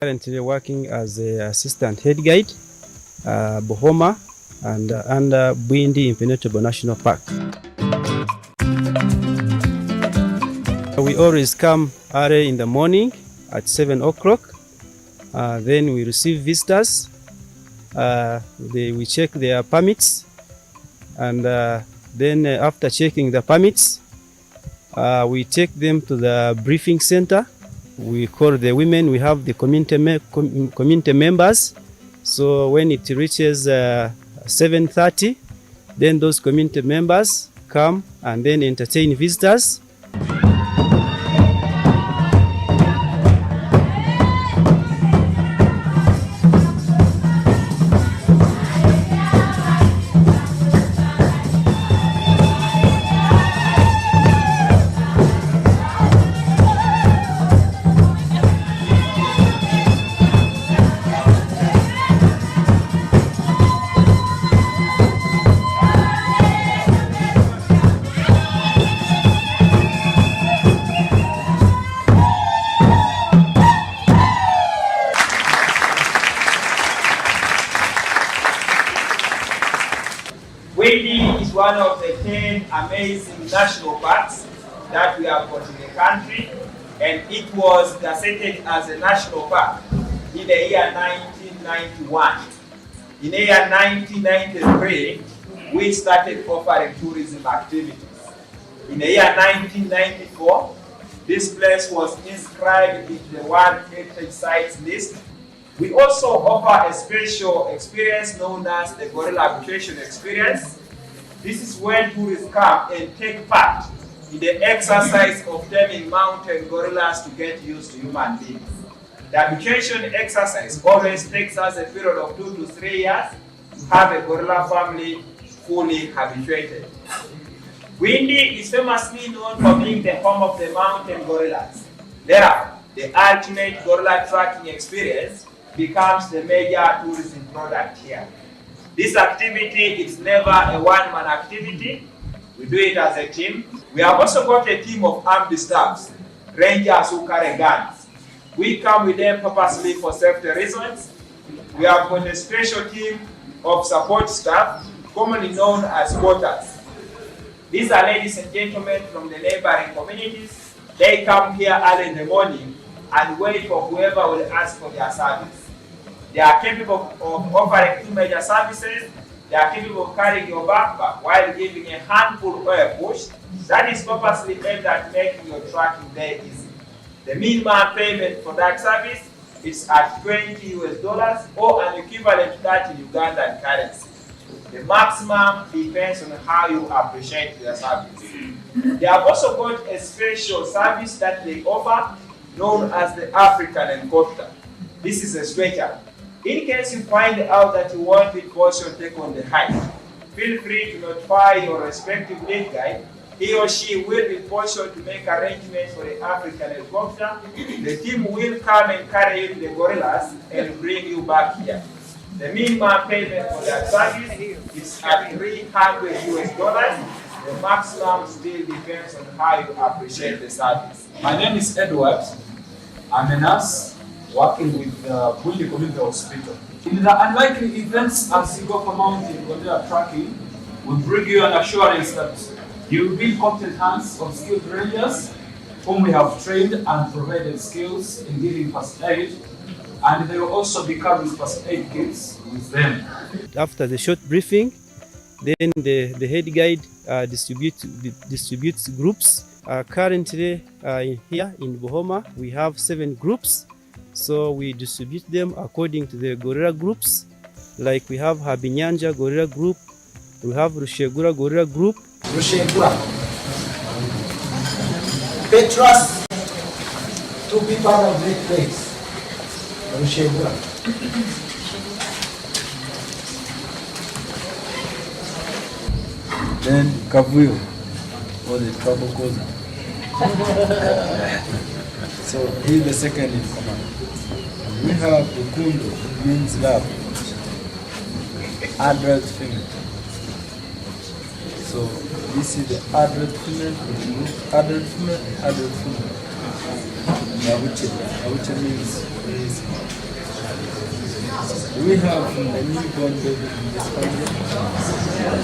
Currently working as an assistant head guide, Bohoma and under Bwindi Impenetrable National Park. We always come early in the morning at 7 o'clock. Then we receive visitors. We check their permits, and then after checking the permits, we take them to the briefing center. We call the women. We have the community members. So when it reaches 7:30, then those community members come and then entertain visitors. Bwindi is one of the 10 amazing national parks that we have got in the country, and it was designated as a national park in the year 1991. In the year 1993, we started offering tourism activities. In the year 1994, this place was inscribed into the World Heritage Sites list. We also offer a special experience known as the Gorrila Maturation experience. This is when tourists come and take part in the exercise of taming mountain gorillas to get used to human beings. The habituation exercise always takes us a period of 2 to 3 years to have a gorilla family fully habituated. Bwindi is famously known for being the home of the mountain gorillas. Therefore, the ultimate gorilla tracking experience becomes the major tourism product here. This activity is never a one-man activity. We do it as a team. We have also got a team of armed staffs, rangers who carry guns. We come with them purposely for safety reasons. We have got a special team of support staff, commonly known as porters. These are ladies and gentlemen from the neighboring communities. They come here early in the morning and wait for whoever will ask for their service. They are capable of offering 2 major services. They are capable of carrying your backpack while giving a handful or a push. That is purposely aimed at making your tracking very easy. The minimum payment for that service is at $20 US or an equivalent to that in Ugandan currency. The maximum depends on how you appreciate their service. They have also got a special service that they offer known as the African helicopter. This is a stretcher. In case you find out that you want the portion take on the hike, feel free to notify your respective lead guide. He or she will be portioned to make arrangements for the African helicopter. The team will come and carry you to the gorillas and bring you back here. The minimum payment for that service is at $300 US. The maximum still depends on how you appreciate the service. My name is Edward. I'm a nurse working with Bwindi Community Hospital. In the unlikely events as you go for mountain gorilla tracking, we bring you an assurance that you will be competent hands of skilled rangers whom we have trained and provided skills in giving first aid, and they will also be carrying first aid kits with them. After the short briefing, then the head guide distributes groups. Currently here in Bohoma, we have 7 groups. So we distribute them according to the gorilla groups. Like we have Habinyanja gorilla group, we have Rushegura gorilla group. Rushegura. Petras to be part of Great Place. Rushegura. Then Kavuyo, or the trouble causer. So he's the second in command. We have Ukundo, means love, adult female. So this is the adult female, adult female, adult female. Awuche means Do we have a newborn baby in this family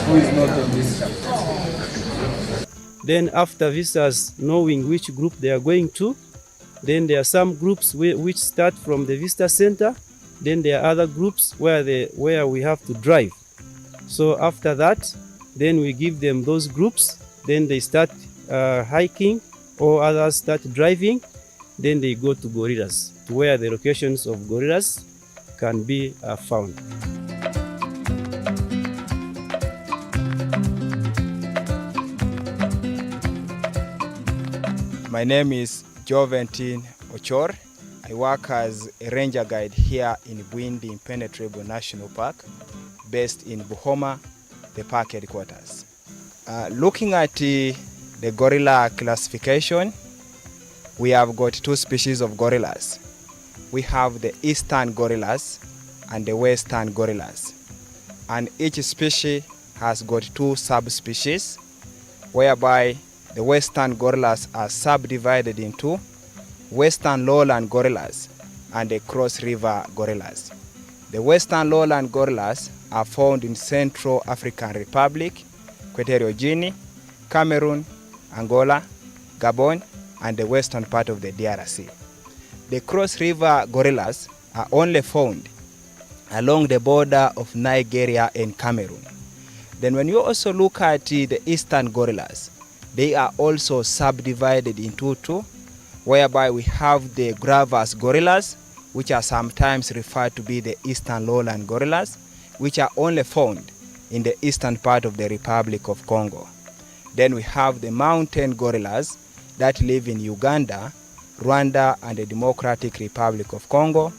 who is not on this chapter? Then after visitors knowing which group they are going to, then there are some groups which start from the visitor center. Then there are other groups where we have to drive. So after that, then we give them those groups. Then they start hiking, or others start driving. Then they go to gorillas, to where the locations of gorillas can be found. My name is Joventin Ochor. I work as a ranger guide here in Bwindi Impenetrable National Park, based in Buhoma, the park headquarters. Looking at the gorilla classification, we have got two species of gorillas. We have the eastern gorillas and the western gorillas. And each species has got two subspecies, whereby the western gorillas are subdivided into western lowland gorillas and the cross river gorillas. The western lowland gorillas are found in Central African Republic, Equatorial Guinea, Cameroon, Angola, Gabon, and the western part of the DRC. The cross river gorillas are only found along the border of Nigeria and Cameroon. Then when you also look at the eastern gorillas, they are also subdivided into two, whereby we have the gravas gorillas, which are sometimes referred to be the eastern lowland gorillas, which are only found in the eastern part of the Republic of Congo. Then we have the mountain gorillas that live in Uganda, Rwanda, and the Democratic Republic of Congo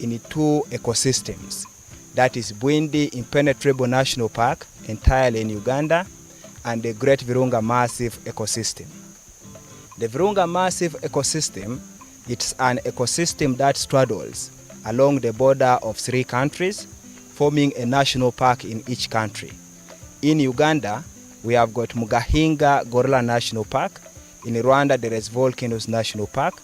in two ecosystems. That is Bwindi Impenetrable National Park, entirely in Uganda, and the Great Virunga Massif ecosystem. The Virunga Massif ecosystem, it's an ecosystem that straddles along the border of 3 countries, forming a national park in each country. In Uganda, we have got Mugahinga Gorilla National Park. In Rwanda, there is Volcanoes National Park.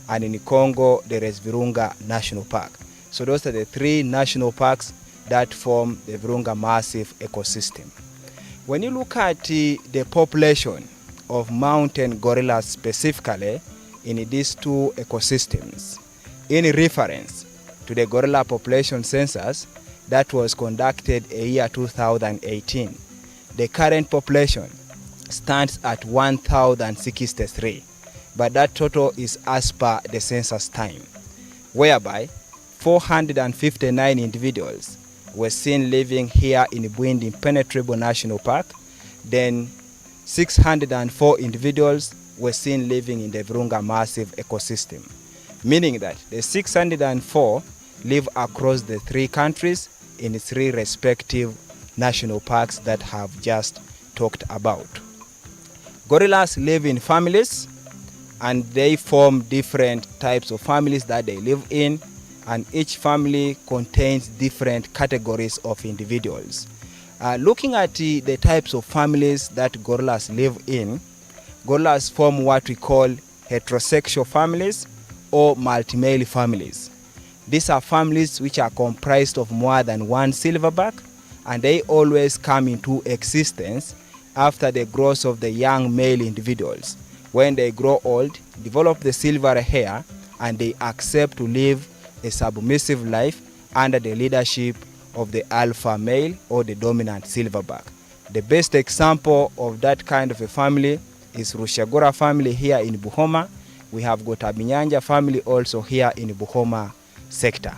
And in Congo, there is Virunga National Park. So those are the 3 national parks that form the Virunga Massif ecosystem. When you look at the population of mountain gorillas specifically in these 2 ecosystems, in reference to the gorilla population census that was conducted in year 2018, the current population stands at 1,063, but that total is as per the census time, whereby 459 individuals were seen living here in Bwindi Impenetrable National Park. Then 604 individuals were seen living in the Virunga Massif ecosystem, meaning that the 604 live across the 3 countries in 3 respective national parks that have just talked about. Gorillas live in families, and they form different types of families that they live in, and each family contains different categories of individuals. Looking at the types of families that gorillas live in, gorillas form what we call heterosexual families or multi-male families. These are families which are comprised of more than 1 silverback, and they always come into existence after the growth of the young male individuals. When they grow old, develop the silver hair, and they accept to live a submissive life under the leadership of the alpha male or the dominant silverback. The best example of that kind of a family is Rushagora family here in Buhoma. We have got a Binyanja family also here in Buhoma sector.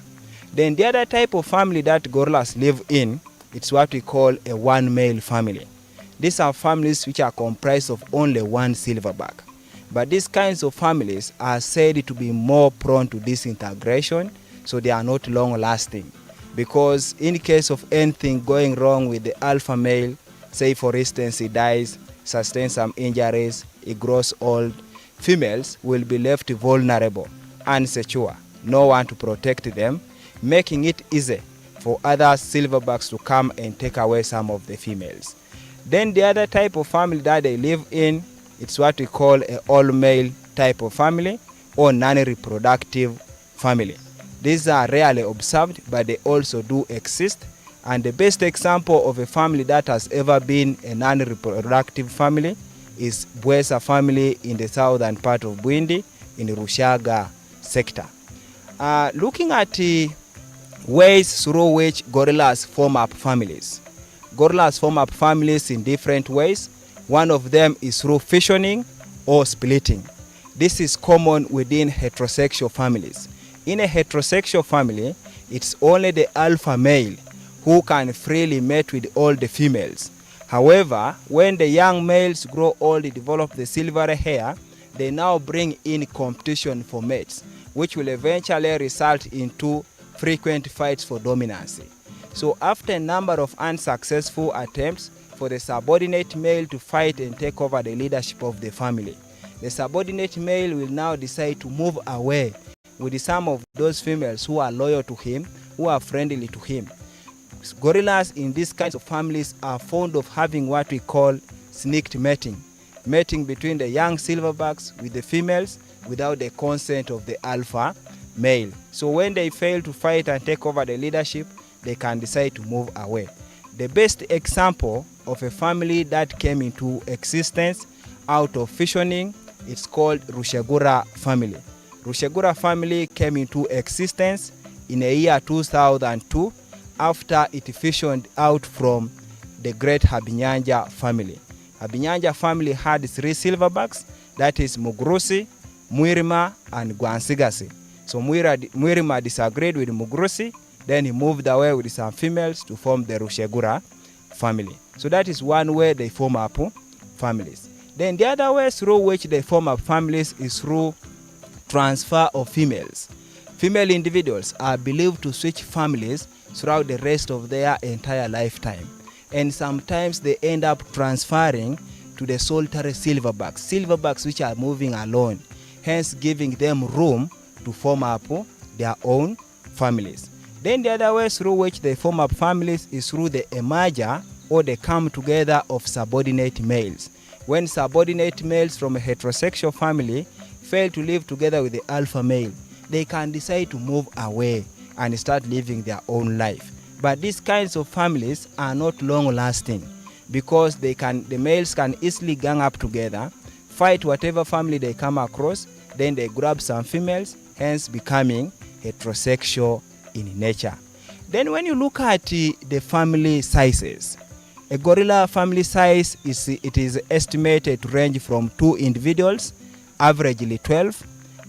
Then the other type of family that gorillas live in, it's what we call a 1 male family. These are families which are comprised of only 1 silverback. But these kinds of families are said to be more prone to disintegration, so they are not long lasting. Because in case of anything going wrong with the alpha male, say for instance he dies, sustains some injuries, he grows old, females will be left vulnerable, unsecure, no one to protect them, making it easy for other silverbacks to come and take away some of the females. Then the other type of family that they live in, it's what we call an all-male type of family or non-reproductive family. These are rarely observed, but they also do exist. And the best example of a family that has ever been a non-reproductive family is Bwesa family in the southern part of Bwindi in Rushaga sector. Looking at ways through which gorillas form up families. Gorillas form up families in different ways. One of them is through fissioning or splitting. This is common within heterosexual families. In a heterosexual family, it's only the alpha male who can freely mate with all the females. However, when the young males grow old, develop the silvery hair, they now bring in competition for mates, which will eventually result into frequent fights for dominancy. So after a number of unsuccessful attempts for the subordinate male to fight and take over the leadership of the family, the subordinate male will now decide to move away with some of those females who are loyal to him, who are friendly to him. Gorillas in these kinds of families are fond of having what we call sneaked mating. Mating between the young silverbacks with the females without the consent of the alpha male. So when they fail to fight and take over the leadership, they can decide to move away. The best example of a family that came into existence out of fissioning, it's called Rushegura family. Rushegura family came into existence in the year 2002 after it fissioned out from the great Habinyanja family. Habinyanja family had 3 silverbacks, that is Mugrusi, Mwirima, and Gwansigasi. So Mwirima disagreed with Mugrusi, then he moved away with some females to form the Rushegura family. So that is one way they form up families. Then the other way through which they form up families is through transfer of females. Female individuals are believed to switch families throughout the rest of their entire lifetime. And sometimes they end up transferring to the solitary silverbacks, silverbacks which are moving alone, hence giving them room to form up their own families. Then the other way through which they form up families is through the emerger or the come together of subordinate males. When subordinate males from a heterosexual family fail to live together with the alpha male, they can decide to move away and start living their own life. But these kinds of families are not long lasting because the males can easily gang up together, fight whatever family they come across, then they grab some females, hence becoming heterosexual in nature. Then when you look at the family sizes, a gorilla family size is estimated to range from 2 individuals, averagely 12,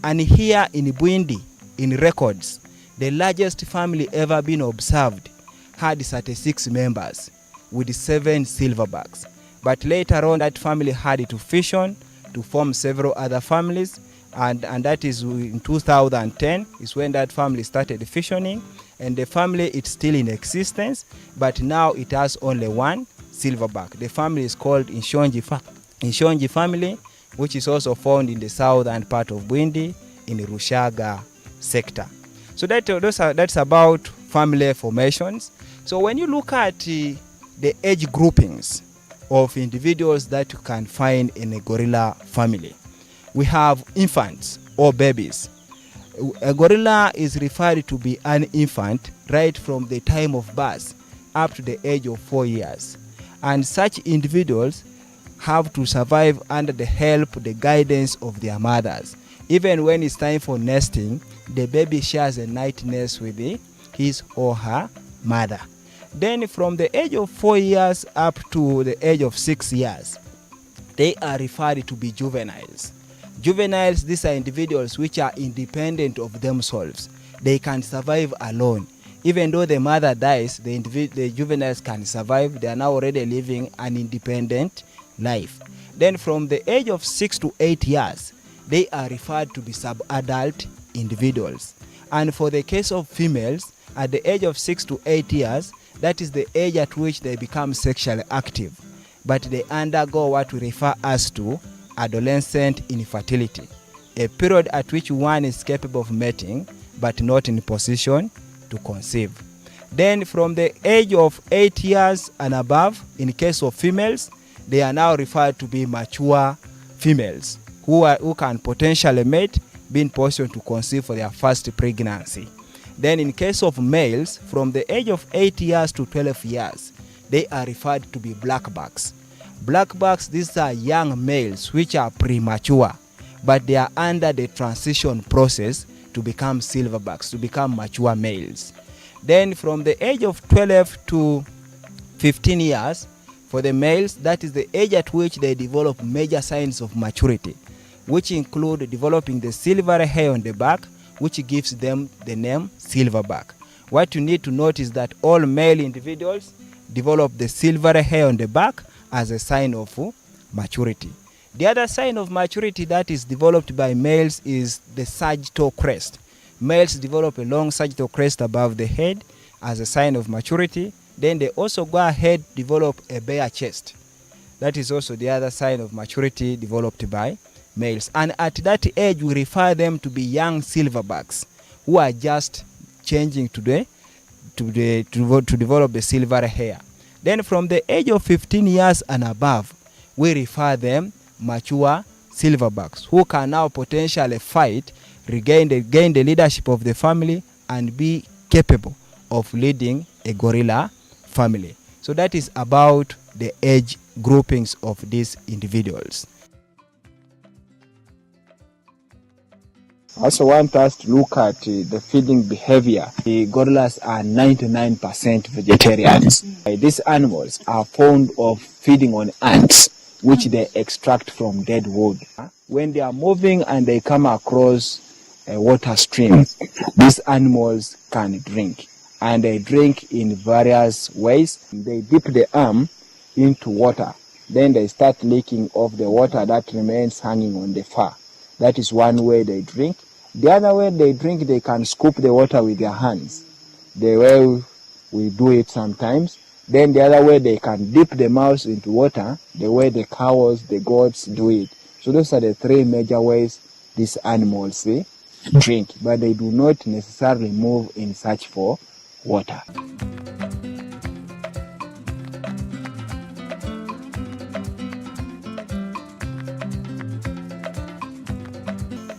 and here in Bwindi, in records, the largest family ever been observed had 36 members with 7 silverbacks. But later on, that family had to fission to form several other families, and that is in 2010 is when that family started fissioning, and the family is still in existence, but now it has only 1 silverback. The family is called Inshonji family, which is also found in the southern part of Bwindi in the Rushaga sector. So that's about family formations. So when you look at the age groupings of individuals that you can find in a gorilla family, we have infants or babies. A gorilla is referred to be an infant right from the time of birth up to the age of 4 years. And such individuals have to survive under the help, the guidance of their mothers. Even when it's time for nesting, the baby shares a night nest with his or her mother. Then from the age of 4 years up to the age of 6 years, they are referred to be juveniles. Juveniles, these are individuals which are independent of themselves. They can survive alone. Even though the mother dies, the juveniles can survive. They are now already living an independent life. Then from the age of 6 to 8 years, they are referred to be sub-adult individuals. And for the case of females, at the age of 6 to 8 years, that is the age at which they become sexually active. But they undergo what we refer as to adolescent infertility, a period at which one is capable of mating but not in position to conceive. Then from the age of 8 years and above, in case of females, they are now referred to be mature females who can potentially mate, be in position to conceive for their first pregnancy. Then in case of males, from the age of 8 years to 12 years, they are referred to be blackbacks. Blackbacks, these are young males which are premature, but they are under the transition process to become silverbacks, to become mature males. Then from the age of 12 to 15 years, for the males, that is the age at which they develop major signs of maturity, which include developing the silver hair on the back, which gives them the name silverback. What you need to note is that all male individuals develop the silver hair on the back as a sign of maturity. The other sign of maturity that is developed by males is the sagittal crest. Males develop a long sagittal crest above the head as a sign of maturity. Then they also go ahead develop a bare chest. That is also the other sign of maturity developed by males. And at that age, we refer them to be young silverbacks who are just changing to develop the silver hair. Then from the age of 15 years and above, we refer them mature silverbacks who can now potentially fight, gain the leadership of the family, and be capable of leading a gorilla family. So that is about the age groupings of these individuals. I also want us to look at the feeding behavior. The gorillas are 99% vegetarians. These animals are fond of feeding on ants, which they extract from dead wood. When they are moving and they come across a water stream, these animals can drink. And they drink in various ways. They dip the arm into water. Then they start licking off the water that remains hanging on the fur. That is one way they drink. The other way they drink, they can scoop the water with their hands. The way we do it sometimes. Then the other way, they can dip the mouth into water, the way the cows, the goats do it. So those are the three major ways these animals drink. But they do not necessarily move in search for water.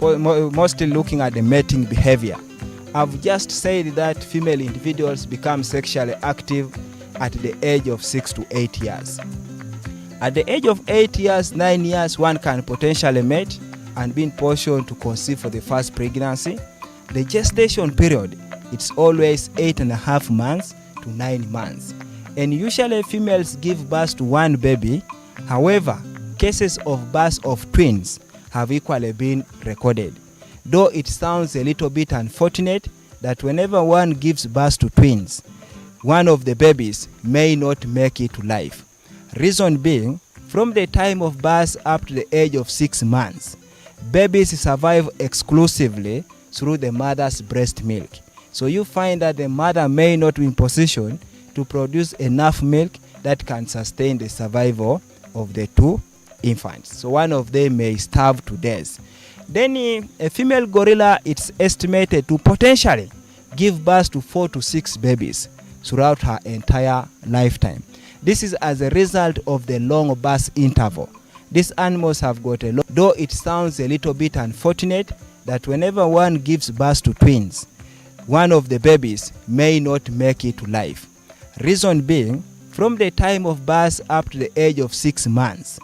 Mostly looking at the mating behavior. I've just said that female individuals become sexually active at the age of 6 to 8 years. At the age of 8 years, 9 years, one can potentially mate and be in position to conceive for the first pregnancy. The gestation period, it's always 8.5 months to 9 months. And usually females give birth to one baby. However, cases of birth of twins have equally been recorded. Though it sounds a little bit unfortunate that whenever one gives birth to twins, one of the babies may not make it to life. Reason being, from the time of birth up to the age of 6 months, babies survive exclusively through the mother's breast milk. So you find that the mother may not be in position to produce enough milk that can sustain the survival of the two infants. So one of them may starve to death. Then a female gorilla, it's estimated to potentially give birth to 4 to 6 babies throughout her entire lifetime. This is as a result of the long birth interval. These animals have got a lot, though it sounds a little bit unfortunate that whenever one gives birth to twins, one of the babies may not make it to life. Reason being, from the time of birth up to the age of 6 months,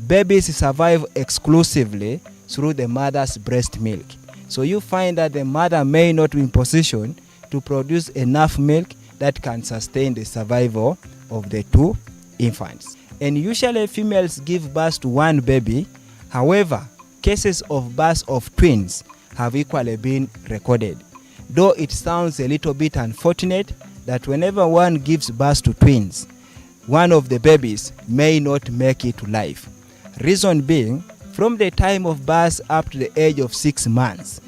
babies survive exclusively through the mother's breast milk. So you find that the mother may not be in position to produce enough milk that can sustain the survival of the two infants. And usually females give birth to one baby. However, cases of birth of twins have equally been recorded. Though it sounds a little bit unfortunate that whenever one gives birth to twins, one of the babies may not make it to life. Reason being, from the time of birth up to the age of 6 months,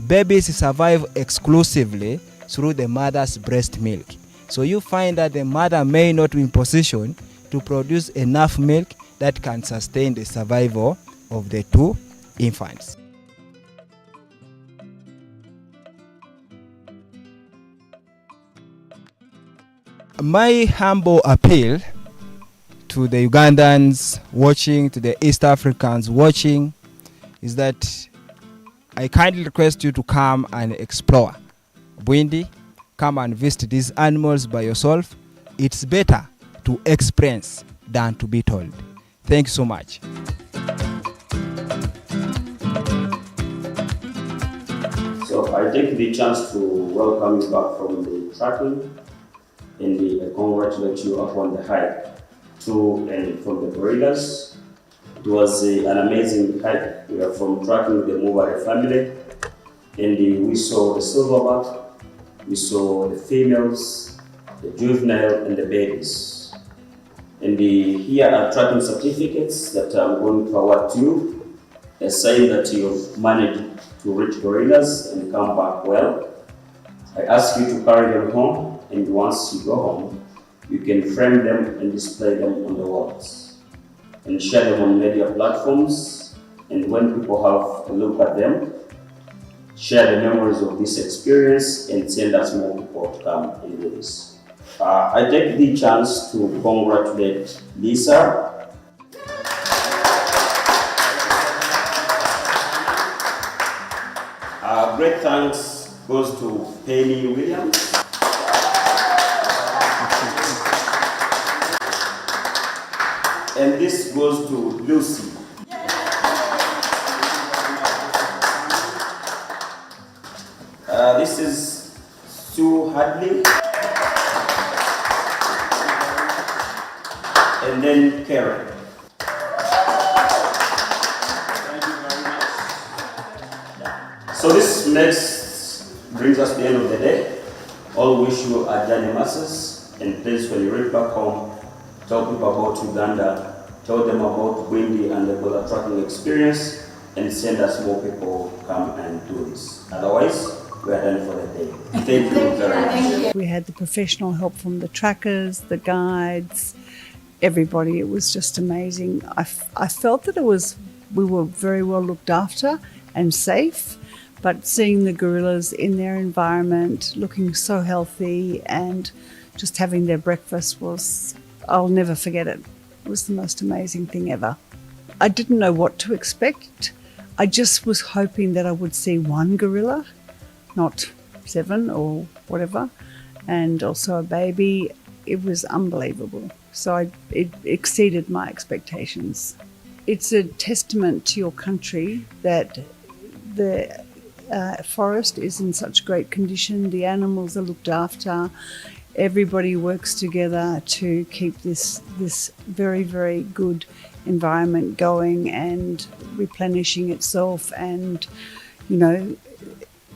babies survive exclusively through the mother's breast milk. So you find that the mother may not be in position to produce enough milk that can sustain the survival of the two infants. My humble appeal to the Ugandans watching, to the East Africans watching, is that I kindly request you to come and explore Bwindi come and visit these animals by yourself. It's better to experience than to be told. Thank you so much. So I take the chance to welcome you back from the tracking and congratulate you upon the hike to and from the gorillas. It was an amazing hike. We are from tracking the Mubare family, and we saw the silverback, we saw the females, the juvenile, and the babies. And here are tracking certificates that I'm going to forward to you, a sign that you've managed to reach gorillas and come back well. I ask you to carry them home, and once you go home, you can frame them and display them on the walls and share them on media platforms. And when people have a look at them, share the memories of this experience and send us more people to come and do this. I take the chance to congratulate Lisa. Great thanks goes to Penny Williams. And this goes to Lucy. This is Sue Hadley. And then Karen. So this brings us to the end of the day. All wish you a journey masses, and please, when you reach back home, tell people about Uganda, tell them about Bwindi and the border tracking experience, and send us more people to come and do this. Otherwise, we are done for the day. Thank you very much. We had the professional help from the trackers, the guides, everybody. It was just amazing. I felt that we were very well looked after and safe. But seeing the gorillas in their environment, looking so healthy and just having their breakfast I'll never forget it. It was the most amazing thing ever. I didn't know what to expect. I just was hoping that I would see one gorilla, not 7 or whatever, and also a baby. It was unbelievable. So it exceeded my expectations. It's a testament to your country that the forest is in such great condition, the animals are looked after, everybody works together to keep this very, very good environment going and replenishing itself, and, you know,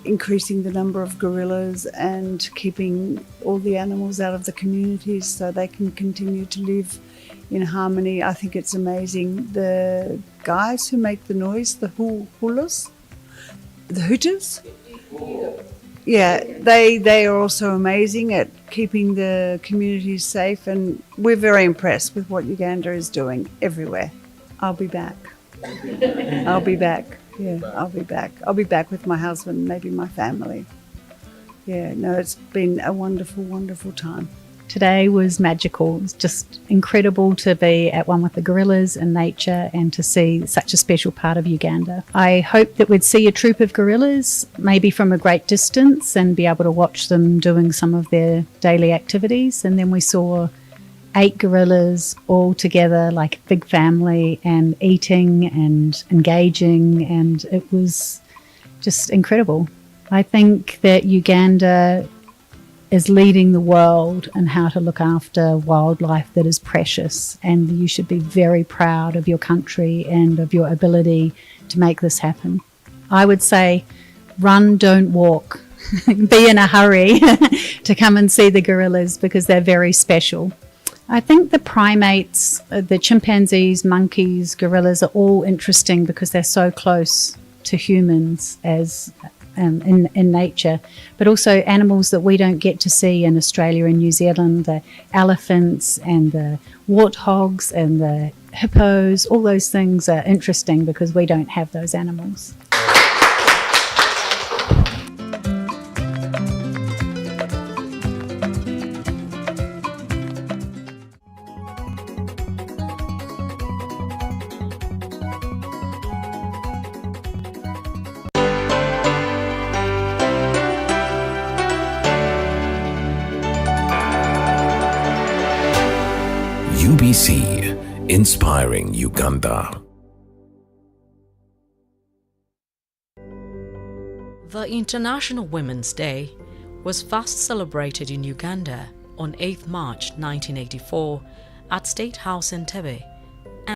increasing the number of gorillas and keeping all the animals out of the communities so they can continue to live in harmony. I think it's amazing. The guys who make the noise, the hulas, the hooters, yeah, they are also amazing at keeping the communities safe, and we're very impressed with what Uganda is doing everywhere. I'll be back. I'll be back. Yeah, I'll be back. I'll be back with my husband, maybe my family. Yeah, no, it's been a wonderful, wonderful time. Today was magical. It was just incredible to be at one with the gorillas and nature and to see such a special part of Uganda. I hope that we'd see a troop of gorillas, maybe from a great distance, and be able to watch them doing some of their daily activities. And then we saw 8 gorillas all together like a big family and eating and engaging, and it was just incredible. I think that Uganda is leading the world in how to look after wildlife that is precious, and you should be very proud of your country and of your ability to make this happen. I would say run, don't walk. Be in a hurry to come and see the gorillas because they're very special. I think the primates, the chimpanzees, monkeys, gorillas are all interesting because they're so close to humans as in nature, but also animals that we don't get to see in Australia and New Zealand, the elephants and the warthogs and the hippos. All those things are interesting because we don't have those animals. BBC, inspiring Uganda. The International Women's Day was first celebrated in Uganda on 8th March 1984 at State House Entebbe